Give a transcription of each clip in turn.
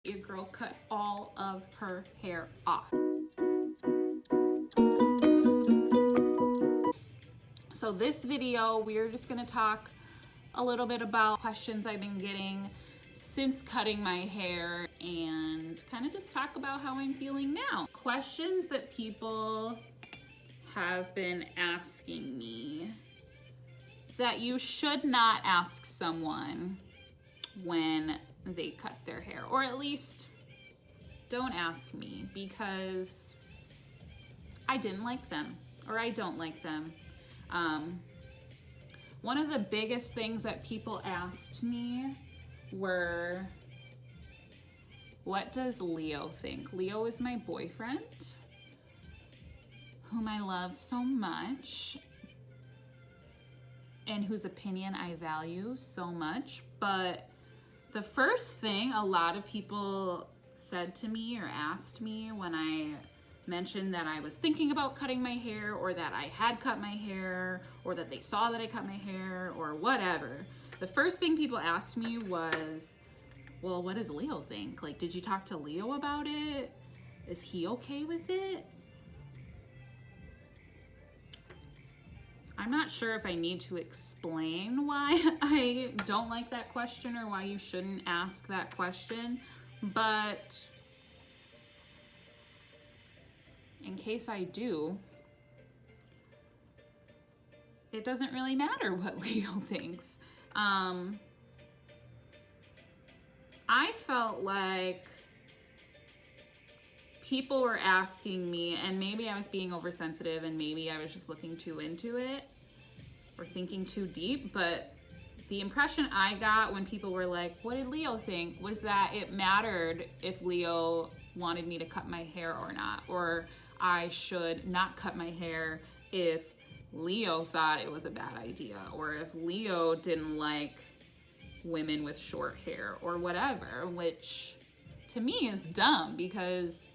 Your girl cut all of her hair off. So this video, we're just gonna talk a little bit about questions I've been getting since cutting my hair and kind of just talk about how I'm feeling now. Questions that people have been asking me that you should not ask someone when they cut their hair, or at least don't ask me because I didn't like them or I don't like them. One of the biggest things that people asked me were, what does Leo think? Leo is my boyfriend, whom I love so much and whose opinion I value so much. But the first thing a lot of people said to me or asked me when I mentioned that I was thinking about cutting my hair, or that I had cut my hair, or that they saw that I cut my hair, or whatever, the first thing people asked me was, well, what does Leo think? Like, did you talk to Leo about it? Is he okay with it? I'm not sure if I need to explain why I don't like that question or why you shouldn't ask that question, but in case I do, it doesn't really matter what Leo thinks. I felt like people were asking me, and maybe I was being oversensitive and maybe I was just looking too into it or thinking too deep, but the impression I got when people were like, what did Leo think, was that it mattered if Leo wanted me to cut my hair or not, or I should not cut my hair if Leo thought it was a bad idea, or if Leo didn't like women with short hair or whatever, which to me is dumb because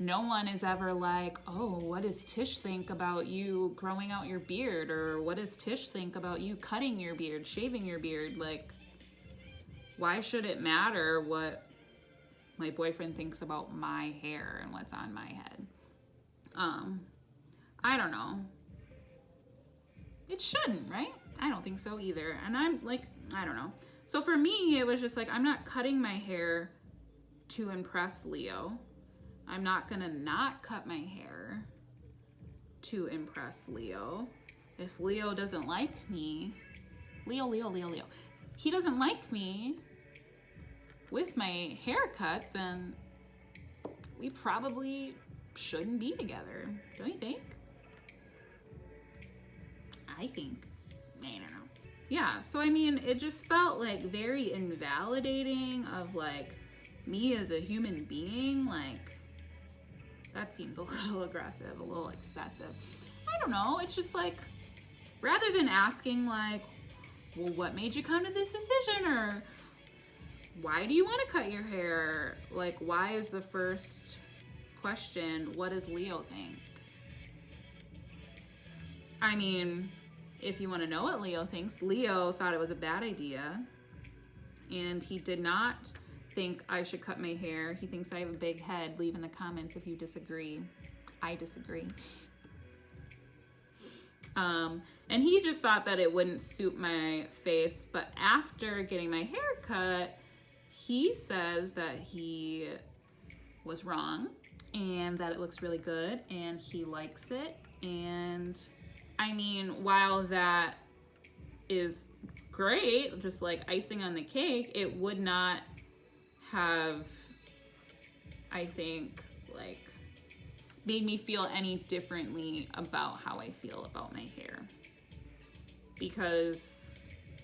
no one is ever like, oh, what does Tish think about you growing out your beard? Or what does Tish think about you cutting your beard, shaving your beard? Like, why should it matter what my boyfriend thinks about my hair and what's on my head? I don't know. It shouldn't, right? I don't think so either. And I'm like, I don't know. So for me, it was just like, I'm not cutting my hair to impress Leo. I'm not gonna not cut my hair to impress Leo. If Leo doesn't like me, Leo, he doesn't like me with my haircut, then we probably shouldn't be together. Don't you think? I think. I don't know. Yeah, so I mean, it just felt like very invalidating of like me as a human being. Like, that seems a little aggressive, a little excessive. I don't know. It's just like, rather than asking like, well, what made you come to this decision? Or why do you want to cut your hair? Like, why is the first question, what does Leo think? I mean, if you want to know what Leo thinks, Leo thought it was a bad idea. And he did not think I should cut my hair. He thinks I have a big head. Leave in the comments if you disagree. I disagree. And he just thought that it wouldn't suit my face. But after getting my hair cut, he says that he was wrong and that it looks really good and he likes it. And I mean, while that is great, just like icing on the cake, it would not have, I think, like, made me feel any differently about how I feel about my hair, because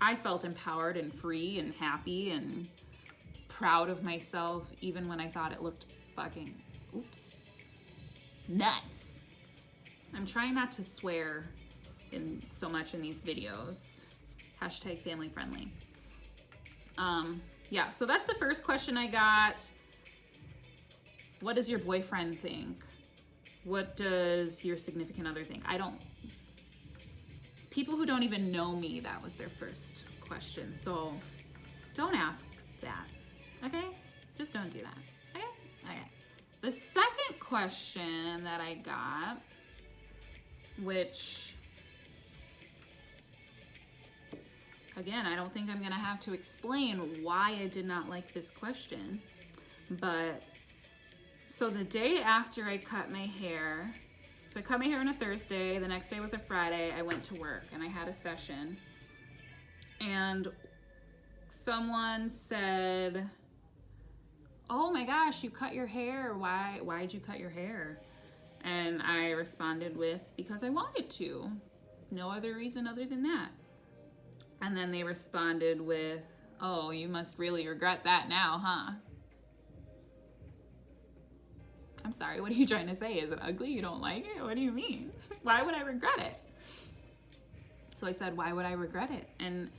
I felt empowered and free and happy and proud of myself even when I thought it looked fucking, nuts. I'm trying not to swear so much in these videos. Hashtag family friendly. Yeah, so that's the first question I got. What does your boyfriend think? What does your significant other think? People who don't even know me, that was their first question. So don't ask that, okay? Just don't do that. Okay? Okay. The second question that I got, which, again, I don't think I'm gonna have to explain why I did not like this question, but so the day after I cut my hair, so I cut my hair on a Thursday, the next day was a Friday, I went to work and I had a session, and someone said, oh my gosh, you cut your hair, why'd you cut your hair? And I responded with, because I wanted to, no other reason other than that. And then they responded with, oh, you must really regret that now, huh? I'm sorry, what are you trying to say? Is it ugly? You don't like it? What do you mean? Why would I regret it? So I said, why would I regret it? And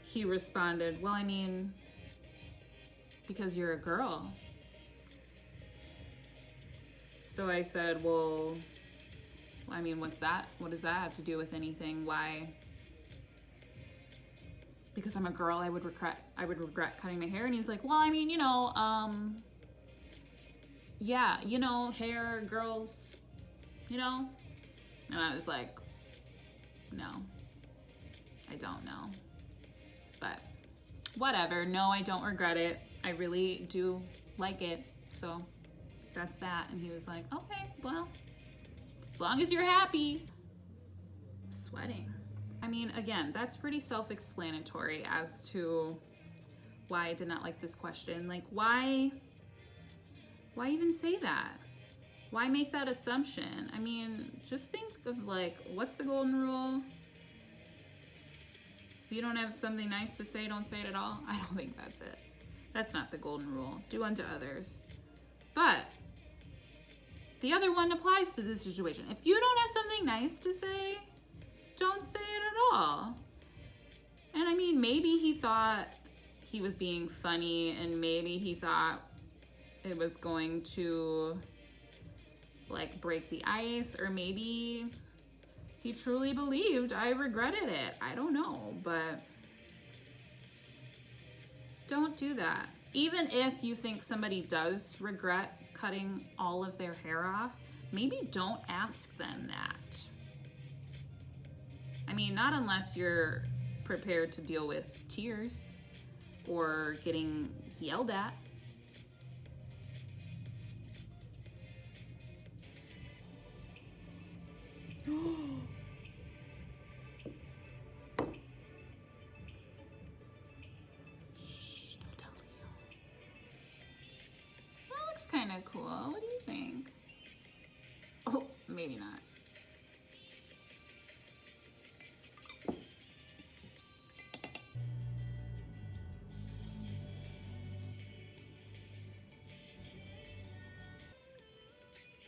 he responded, well, I mean, because you're a girl. So I said, well, I mean, what's that? What does that have to do with anything? Why? Because I'm a girl, I would regret cutting my hair. And he was like, well, I mean, yeah, hair, girls, And I was like, no, I don't know. But whatever, no, I don't regret it. I really do like it, so that's that. And he was like, okay, well, as long as you're happy. I'm sweating. I mean, again, that's pretty self-explanatory as to why I did not like this question. Like, why even say that? Why make that assumption? I mean, just think of like, what's the golden rule? If you don't have something nice to say, don't say it at all. I don't think that's it. That's not the golden rule. Do unto others. But the other one applies to this situation. If you don't have something nice to say, don't say it at all. And I mean, maybe he thought he was being funny, and maybe he thought it was going to like break the ice, or maybe he truly believed I regretted it. I don't know, but don't do that. Even if you think somebody does regret cutting all of their hair off, maybe don't ask them that. I mean, not unless you're prepared to deal with tears or getting yelled at. Shh, don't tell Leo. That looks kind of cool. What do you think? Oh, maybe not.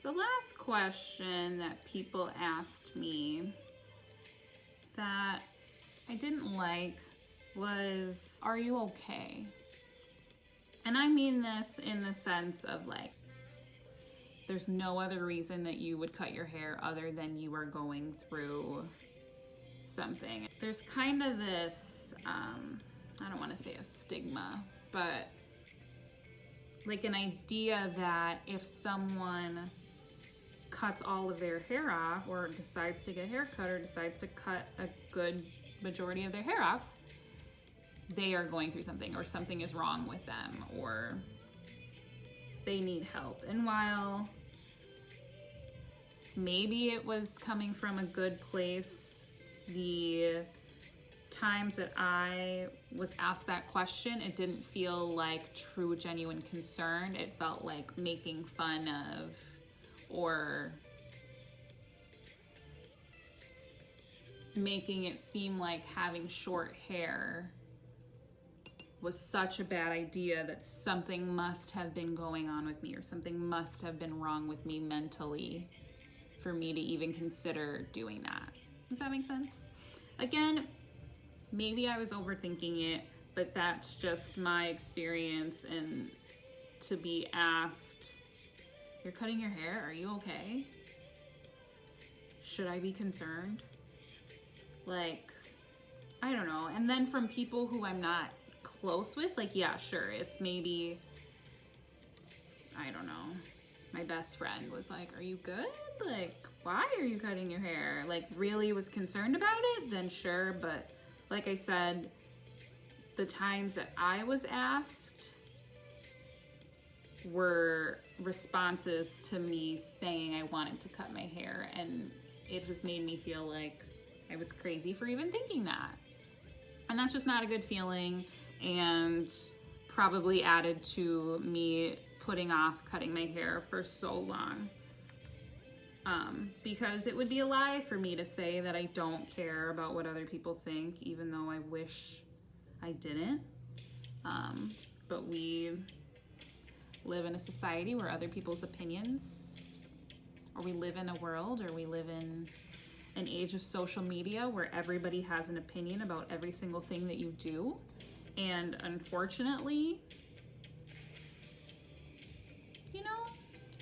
The last question that people asked me that I didn't like was, are you okay? And I mean this in the sense of like, there's no other reason that you would cut your hair other than you are going through something. There's kind of this, I don't want to say a stigma, but like an idea that if someone cuts all of their hair off, or decides to get a haircut, or decides to cut a good majority of their hair off, they are going through something, or something is wrong with them, or they need help. And while maybe it was coming from a good place, the times that I was asked that question, it didn't feel like true, genuine concern. It felt like making fun of, or making it seem like having short hair was such a bad idea that something must have been going on with me, or something must have been wrong with me mentally for me to even consider doing that. Does that make sense? Again, maybe I was overthinking it, but that's just my experience. And to be asked, you're cutting your hair, are you okay? Should I be concerned? Like, I don't know. And then from people who I'm not close with, like, yeah, sure, if maybe my best friend was like, are you good? Like, why are you cutting your hair? Like, really was concerned about it, then sure. But like I said, the times that I was asked were responses to me saying I wanted to cut my hair, and it just made me feel like I was crazy for even thinking that. And that's just not a good feeling, and probably added to me putting off cutting my hair for so long. Because it would be a lie for me to say that I don't care about what other people think, even though I wish I didn't. But we live in a society where other people's opinions, or we live in a world, or we live in an age of social media where everybody has an opinion about every single thing that you do. And unfortunately, you know,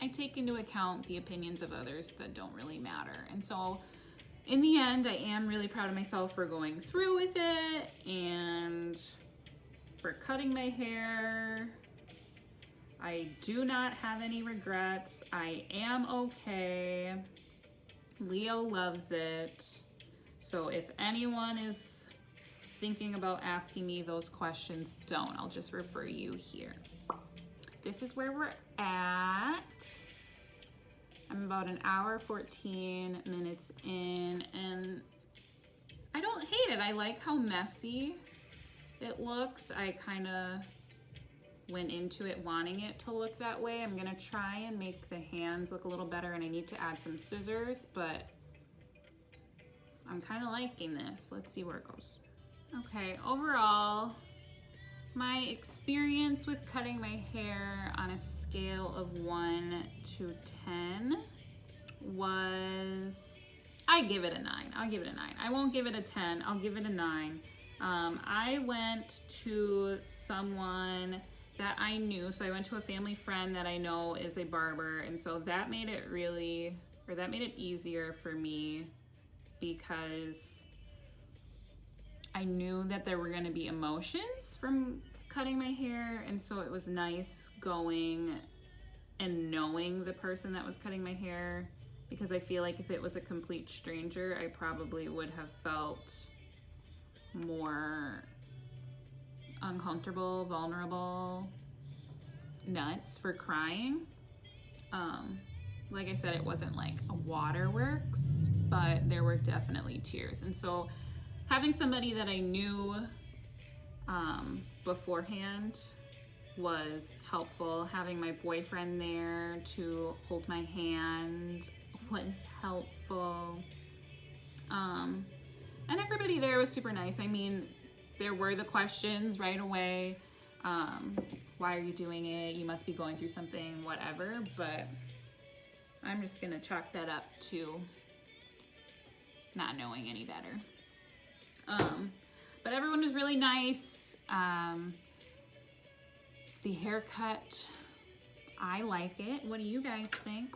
I take into account the opinions of others that don't really matter. And so in the end, I am really proud of myself for going through with it and for cutting my hair. I do not have any regrets. I am okay. Leo loves it. So if anyone is thinking about asking me those questions, don't. I'll just refer you here. This is where we're at. I'm about an hour, 14 minutes in, and I don't hate it. I like how messy it looks. I kind of went into it wanting it to look that way. I'm gonna try and make the hands look a little better, and I need to add some scissors, but I'm kind of liking this. Let's see where it goes. Okay, overall, my experience with cutting my hair on a scale of 1 to 10 was, I give it a 9. I'll give it a 9. I won't give it a 10. I'll give it a 9. I went to someone that I knew. So I went to a family friend that I know is a barber. And so that made it really, or that made it easier for me because I knew that there were going to be emotions from cutting my hair. And so it was nice going and knowing the person that was cutting my hair, because I feel like if it was a complete stranger, I probably would have felt more uncomfortable, vulnerable, nuts for crying. Like I said, it wasn't like a waterworks, but there were definitely tears. And so having somebody that I knew beforehand was helpful. Having my boyfriend there to hold my hand was helpful. And everybody there was super nice. I mean, there were the questions right away. Why are you doing it? You must be going through something, whatever. But I'm just gonna chalk that up to not knowing any better. But everyone was really nice. The haircut, I like it. What do you guys think?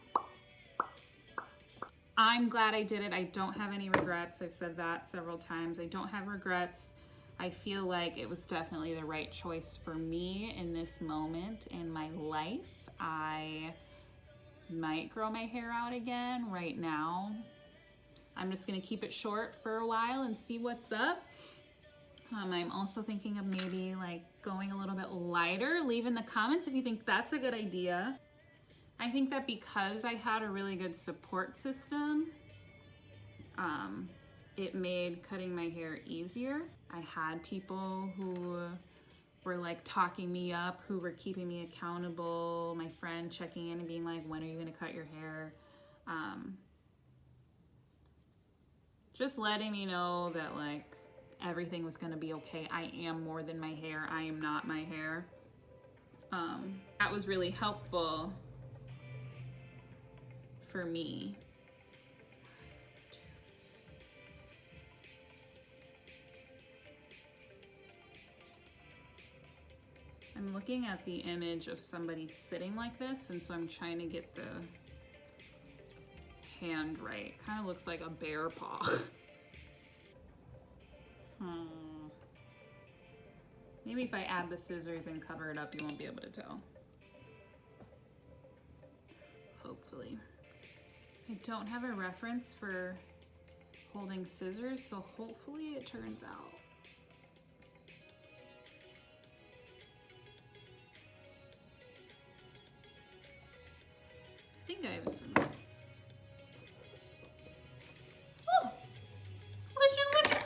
I'm glad I did it. I don't have any regrets. I've said that several times. I don't have regrets. I feel like it was definitely the right choice for me in this moment in my life. I might grow my hair out again. Right now, I'm just gonna keep it short for a while and see what's up. I'm also thinking of maybe like going a little bit lighter. Leave in the comments if you think that's a good idea. I think that because I had a really good support system, it made cutting my hair easier. I had people who were like talking me up, who were keeping me accountable. My friend checking in and being like, when are you gonna cut your hair? Just letting me know that like everything was gonna be okay. I am more than my hair. I am not my hair. That was really helpful for me. I'm looking at the image of somebody sitting like this, and so I'm trying to get the hand right. Kind of looks like a bear paw. Maybe if I add the scissors and cover it up, you won't be able to tell. hopefully. I don't have a reference for holding scissors, so hopefully it turns out. I think I have some. Oh! Would you look at that?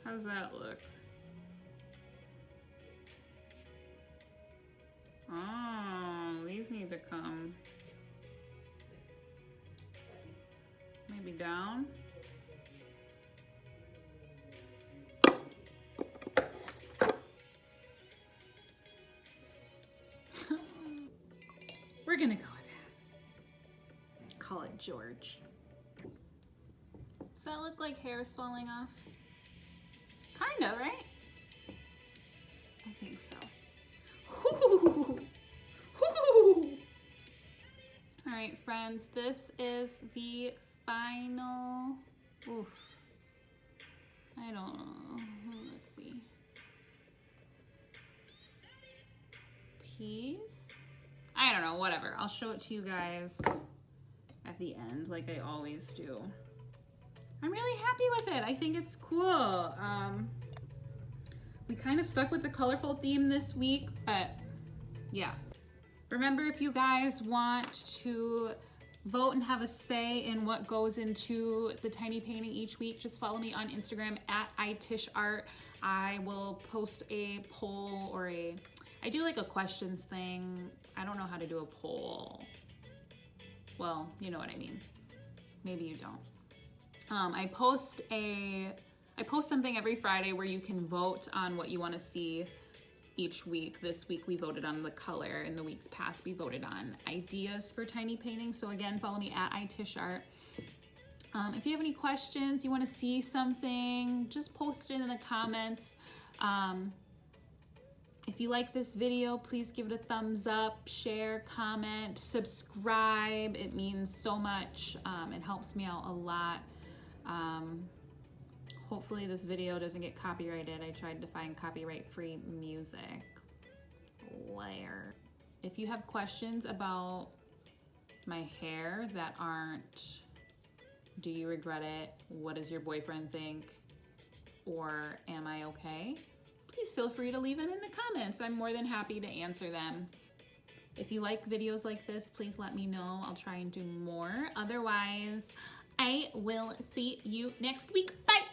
How's that look? Oh, these need to come maybe down. We're gonna go with that. Call it George. Does that look like hair is falling off? Kinda, right? I think so. All right, friends, this is the final, oof, I don't know, let's see, piece? I don't know, whatever. I'll show it to you guys at the end like I always do. I'm really happy with it. I think it's cool. We kind of stuck with the colorful theme this week, but yeah. Remember, if you guys want to vote and have a say in what goes into the tiny painting each week, just follow me on Instagram at @itishart. I will post a poll or I do like a questions thing. I don't know how to do a poll. Well, you know what I mean. Maybe you don't. I post something every Friday where you can vote on what you want to see each week. This week we voted on the color. In the weeks past we voted on ideas for tiny paintings. So again, follow me at @itishart. If you have any questions, you want to see something, just post it in the comments. If you like this video, please give it a thumbs up, share, comment, subscribe. It means so much. It helps me out a lot. Hopefully this video doesn't get copyrighted. I tried to find copyright-free music. Where? If you have questions about my hair that aren't, do you regret it? What does your boyfriend think? Or am I okay? Please feel free to leave them in the comments. I'm more than happy to answer them. If you like videos like this, please let me know. I'll try and do more. Otherwise, I will see you next week. Bye!